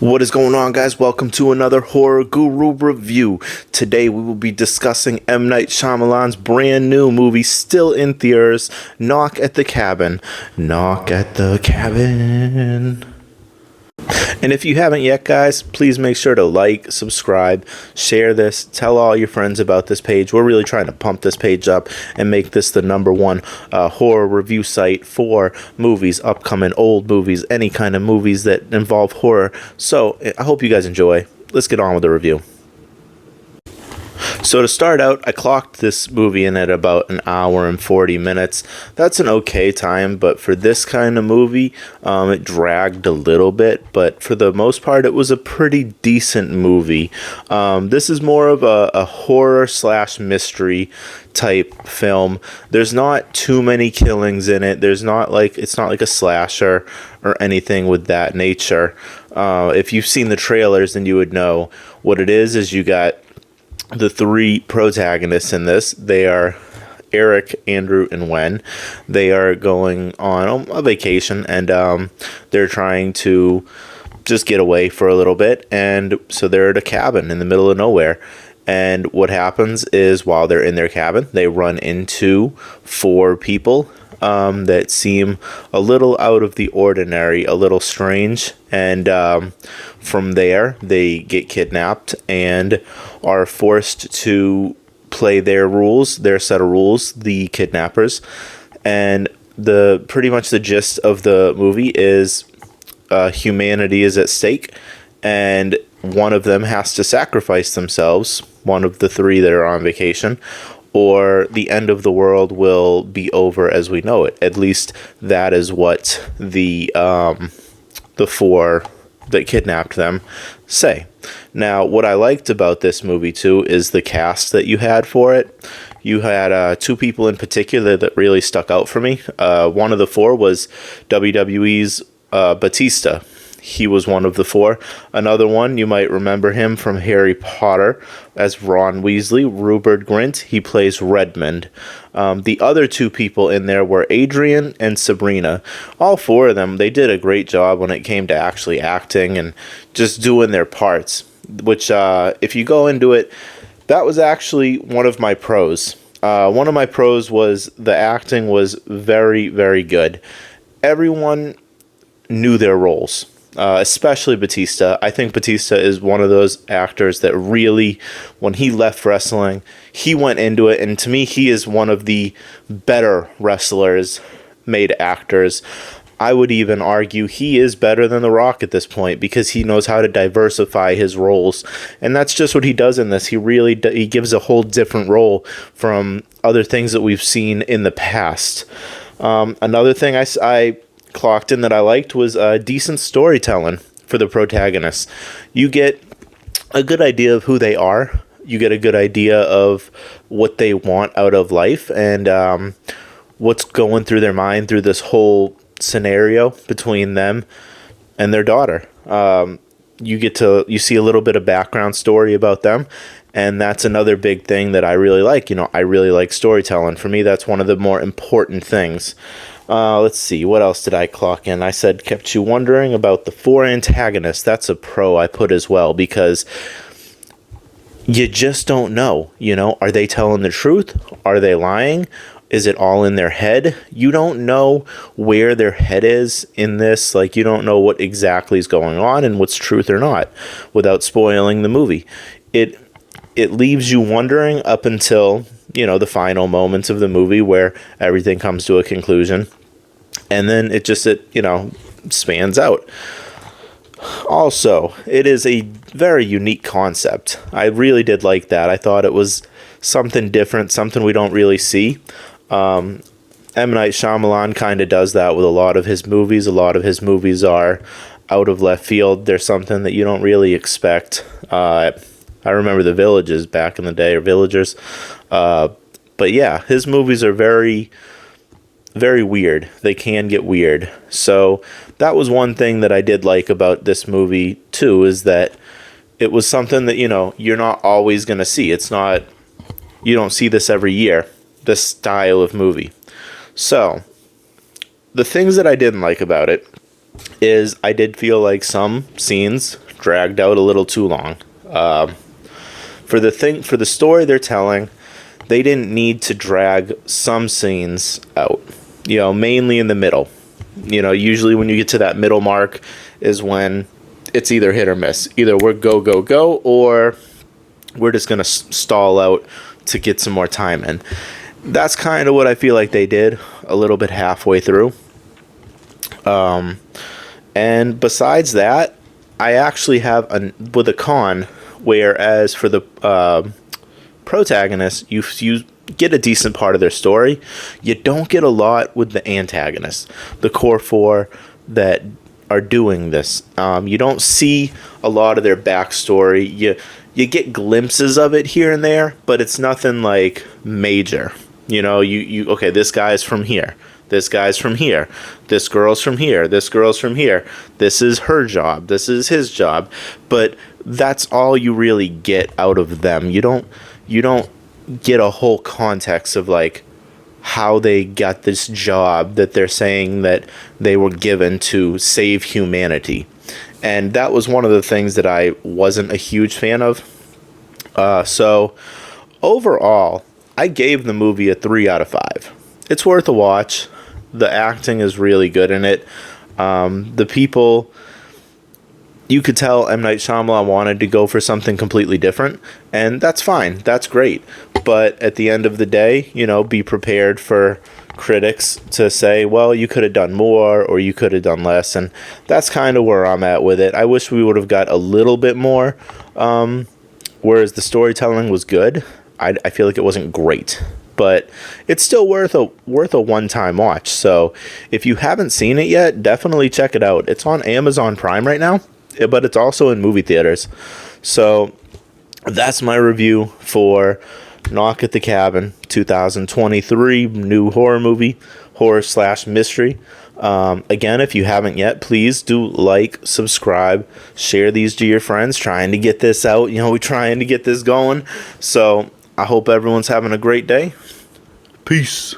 What is going on, guys? Welcome to another Horror Guru review. Today we will be discussing M. Night Shyamalan's brand new movie, still in theaters, Knock at the Cabin. Knock at the Cabin. And if you haven't yet, guys, please make sure to like, subscribe, share this, tell all your friends about this page. We're really trying to pump this page up and make this the #1 horror review site for movies, upcoming old movies, any kind of movies that involve horror. So I hope you guys enjoy. Let's get on with the review. So to start out, I clocked this movie in at about an hour and 40 minutes. That's an okay time, but for this kind of movie, it dragged a little bit. But for the most part, it was a pretty decent movie. This is more of a horror / mystery type film. There's not too many killings in it. It's not like a slasher or anything with that nature. If you've seen the trailers, then you would know what it is you got the 3 protagonists in this. They are Eric, Andrew, and Wen. They are going on a vacation, and they're trying to just get away for a little bit. And so they're at a cabin in the middle of nowhere. And what happens is, while they're in their cabin, they run into 4 people that seem a little out of the ordinary, a little strange. And from there, they get kidnapped and are forced to play their set of rules, the kidnappers. And pretty much the gist of the movie is humanity is at stake, and one of them has to sacrifice themselves, one of the 3 that are on vacation, or the end of the world will be over as we know it. At least that is what the 4 that kidnapped them say. Now, what I liked about this movie too is the cast that you had for it. You had 2 people in particular that really stuck out for me. One of the 4 was WWE's Batista. He was one of the 4. Another one, you might remember him from Harry Potter as Ron Weasley. Rupert Grint, he plays Redmond. The other 2 people in there were Adrian and Sabrina. All 4 of them, they did a great job when it came to actually acting and just doing their parts. Which, if you go into it, that was actually one of my pros. One of my pros was the acting was very, very good. Everyone knew their roles. Especially Batista. I think Batista is one of those actors that really, when he left wrestling, he went into it, and to me, he is one of the better wrestlers made actors. I would even argue he is better than The Rock at this point, because he knows how to diversify his roles, and that's just what he does in this. He really he gives a whole different role from other things that we've seen in the past. Another thing I clocked in that I liked was decent storytelling for the protagonists. You get a good idea of who they are. You get a good idea of what they want out of life, and what's going through their mind through this whole scenario between them and their daughter. You see a little bit of background story about them, and that's another big thing that I really like. I really like storytelling. For me, that's one of the more important things. Let's see, what else did I clock in? I said, kept you wondering about the 4 antagonists. That's a pro I put as well, because you just don't know, are they telling the truth? Are they lying? Is it all in their head? You don't know where their head is in this. Like, you don't know what exactly is going on and what's truth or not, without spoiling the movie. It leaves you wondering up until the final moments of the movie, where everything comes to a conclusion, and then it spans out. Also, it is a very unique concept. I really did like that. I thought it was something different, something we don't really see. M. Night Shyamalan kind of does that with a lot of his movies. A lot of his movies are out of left field. They're something that you don't really expect. I remember The Villages back in the day, or Villagers. But yeah, his movies are very, very weird. They can get weird. So that was one thing that I did like about this movie too, is that it was something that, you're not always going to see. You don't see this every year, this style of movie. So the things that I didn't like about it is I did feel like some scenes dragged out a little too long. For the story they're telling, they didn't need to drag some scenes out. Mainly in the middle. Usually when you get to that middle mark is when it's either hit or miss. Either we're go, go, go, or we're just going to stall out to get some more time in. That's kind of what I feel like they did a little bit halfway through. And besides that, I actually have with a con, whereas for the protagonist, you get a decent part of their story. You don't get a lot with the antagonists, the core four that are doing this. You don't see a lot of their backstory. You get glimpses of it here and there, but it's nothing like major. Okay, this guy's from here. This guy's from here. This girl's from here. This girl's from here. This is her job. This is his job. But that's all you really get out of them. You don't get a whole context of like how they got this job that they're saying that they were given to save humanity. And that was one of the things that I wasn't a huge fan of. So overall, I gave the movie a 3 out of 5. It's worth a watch. The acting is really good in it. The people, you could tell M. Night Shyamalan wanted to go for something completely different, and that's fine. That's great. But at the end of the day, be prepared for critics to say, well, you could have done more or you could have done less, and that's kind of where I'm at with it. I wish we would have got a little bit more, whereas the storytelling was good. I feel like it wasn't great. But it's still worth a one-time watch. So if you haven't seen it yet, definitely check it out. It's on Amazon Prime right now, but it's also in movie theaters. So that's my review for Knock at the Cabin, 2023 new horror movie, horror/mystery. Again, if you haven't yet, please do like, subscribe, share these to your friends. Trying to get this out. We're trying to get this going. So I hope everyone's having a great day. Peace.